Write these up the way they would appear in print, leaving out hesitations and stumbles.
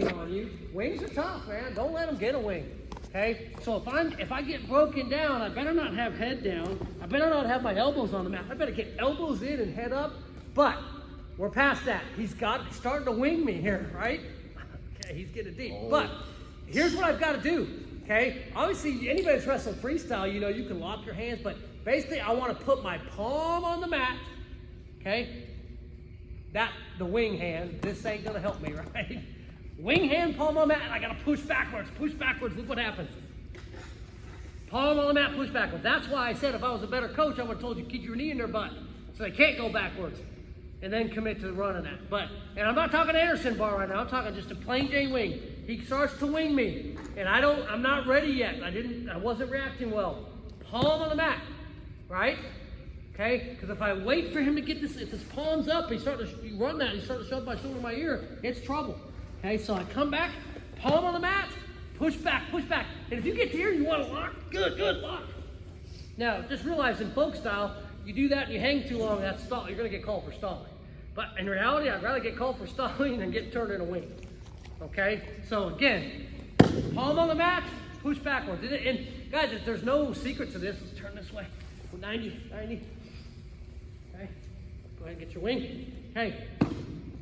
wing on you. Wings are tough, man. Don't let them get a wing. Okay? So if I get broken down, I better not have head down. I better not have my elbows on the mat. I better get elbows in and head up. But we're past that. He's starting to wing me here, right? Okay, he's getting deep. Oh. But here's what I've got to do. Okay? Obviously, anybody that's wrestling freestyle, you know, you can lock your hands, but basically I want to put my palm on the mat. Okay? The wing hand, this ain't gonna help me, right? Wing hand, palm on the mat, and I gotta push backwards, look what happens. Palm on the mat, push backwards. That's why I said if I was a better coach, I would've told you keep your knee in their butt, so they can't go backwards, and then commit to running that. And I'm not talking Anderson bar right now, I'm talking just a plain Jane wing. He starts to wing me, and I'm not ready yet. I wasn't reacting well. Palm on the mat, right? Okay, because if I wait for him to get this, if his palm's up, he start to run that, he start to shove my shoulder in my ear, it's trouble. Okay, so I come back, palm on the mat, push back. And if you get to here, you want to lock, good, lock. Now, just realize in folk style, you do that and you hang too long, that's stall. You're going to get called for stalling. But in reality, I'd rather get called for stalling than get turned in a wing. Okay, so again, palm on the mat, push backwards. And guys, there's no secret to this. Let's turn this way. 90. Okay, go ahead and get your wing. Okay,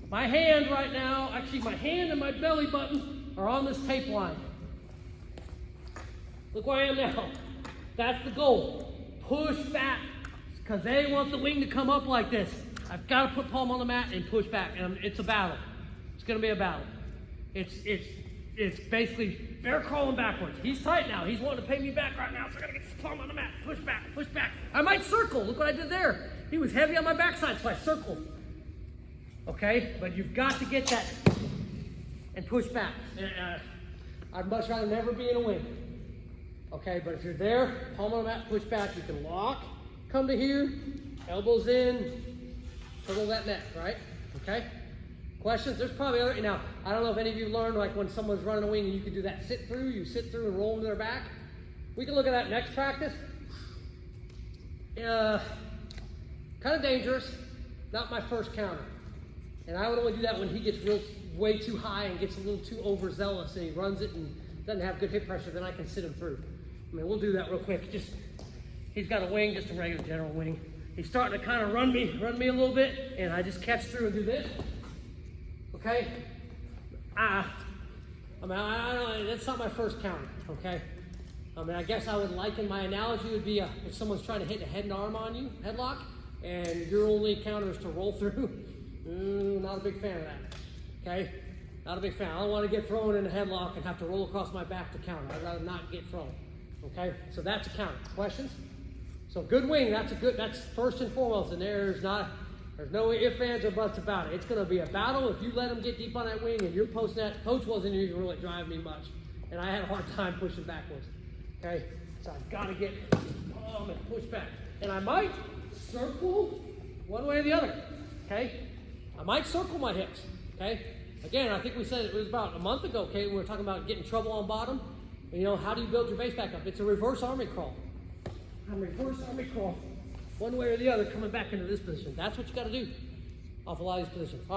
my hand right now, actually my hand and my belly button are on this tape line. Look where I am now. That's the goal. Push back, because they want the wing to come up like this. I've got to put palm on the mat and push back, and it's a battle. It's going to be a battle. It's basically bear crawling backwards. He's tight now. He's wanting to pay me back right now, so I got to get this palm on the mat. Push back. I might circle. Look what I did there. He was heavy on my backside, so I circled. Okay, but you've got to get that and push back. I'd much rather never be in a wing. Okay, but if you're there, palm on the mat, push back. You can lock, come to here, elbows in, turtle that neck, right? Okay. Questions? There's probably other. Now, I don't know if any of you learned like when someone's running a wing and you can do that sit through. You sit through and roll them to their back. We can look at that next practice. Kind of dangerous. Not my first counter. And I would only do that when he gets way too high and gets a little too overzealous and he runs it and doesn't have good hip pressure. Then I can sit him through. I mean, we'll do that real quick. He's got a wing, just a regular general wing. He's starting to kind of run me a little bit, and I just catch through and do this. Okay? I mean, that's not my first counter, okay? I mean, I guess I would liken my analogy would be if someone's trying to hit a head and arm on you, headlock, and your only counter is to roll through. Not a big fan of that, okay? Not a big fan. I don't want to get thrown in a headlock and have to roll across my back to counter. I'd rather not get thrown, okay? So that's a counter. Questions? So good wing, that's first and foremost, and there's no ifs, ands, or buts about it. It's going to be a battle if you let them get deep on that wing and you're posting that. Coach wasn't even really driving me much, and I had a hard time pushing backwards. Okay, so I've got to get and push back, and I might circle one way or the other. Okay, I might circle my hips. Okay, again, I think we said it was about a month ago. Okay, we were talking about getting trouble on bottom. And, you know, how do you build your base back up? It's a reverse army crawl. Reverse army crawl, one way or the other, coming back into this position. That's what you got to do off a lot of these positions. All right.